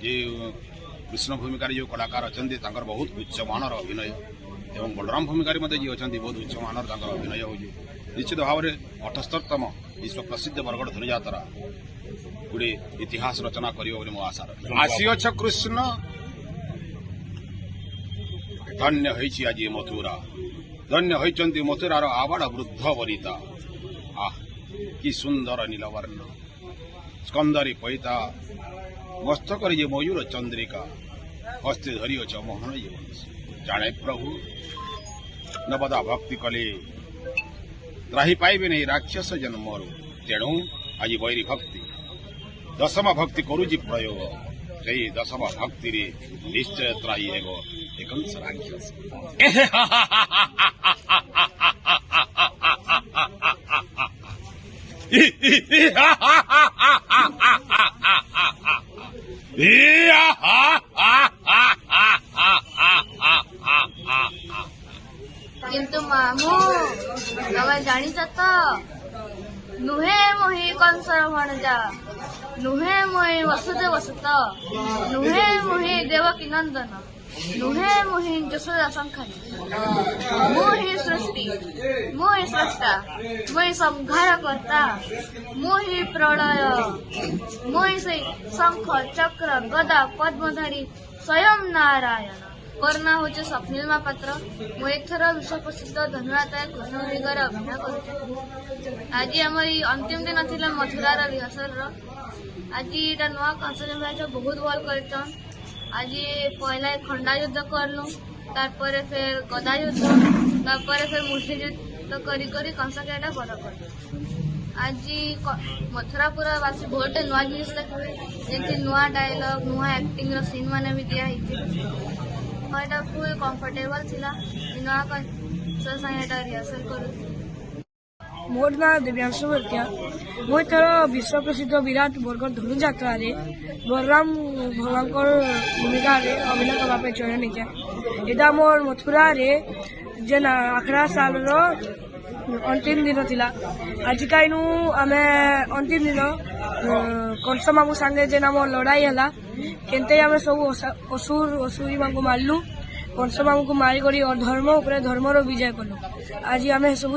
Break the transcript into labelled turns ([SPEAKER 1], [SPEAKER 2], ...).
[SPEAKER 1] जे कृष्ण भूमिकार जो कलाकार अच्छा बहुत उच्च मानर अभिनय एवं बलराम भूमिकार जी अच्छा बहुत उच्च मानर अभिनय हो निश्चित भाव में 78तम विश्व प्रसिद्ध बरगढ़ धनुजात्रा गोटे इतिहास रचना कर आशा आसीअछ कृष्ण धन्य आज मथुरा धन्य होती मथुरार आवाड़ वृद्ध वनिता आह कि सुंदर नीलवर्ण स्कंदरी पैता मस्तक मयूर चंद्रिका हस्ते धरी अच मोहन जाने प्रभु नवदा भक्ति कले त्राही पाइबे नहीं राक्षस जन्मरु तेणु आज बैरी भक्ति दशम भक्ति करुची प्रयोग से दशम भक्ति रे निश्चय त्राही हेब एकंश राक्षस
[SPEAKER 2] किंतु मामू तमे जानिछ तो नुहे मोहि कंसर भणजा नुहे मोहि वसुदेव सुत नुहे मोहि देवकी नंदन नुहे मोहि यशोदा संखानी मोहि सृष्टि मोहि स्रष्टा मोहि संहार कर्ता मोहि प्रलय मोहि से शंख चक्र गदा पद्मधारी स्वयं नारायण करना हूँ स्वप्निल महापात्र मु एथर विश्व प्रसिद्ध धनुराता कृष्ण भूमिकार अभिनय कर आज आम अंतिम दिन थी मथुरार रिहर्सल आज यहाँ नुआ कंसन भाई बहुत भल कर आज पहला खंडा युद्ध करलु तार फिर गदा युद्ध तार फिर मुठी युद्ध करी कंस केटा बड़ कर आज मथुरा पूरा बासी बहुत नुआ जिन देखिए जमी नुआ डायलॉग नुआ एक्टिंग सीन मैंने भी दिखाई फुल कंफर्टेबल थिला नुआ कंस रिहर्सल करूँ
[SPEAKER 3] मोर ना दिव्यांशु वर्तिया मुई थर विश्व प्रसिद्ध विराट बरगढ़ धनुजात्रा बलराम भगवान भूमिका अभिनय करने चयन नहीं एदा मोर मथुरा रे जेन आखड़ा साल अंतिम दिन थिला आज कहीं आमे अंतिम दिन कंस मामू सांगे जेन आम लड़ाई है केनते आमे सब असुर असुरी मांको मारलु कंस मामू को मारिक धर्म उपर धर्मर विजय कलु आज आमे सब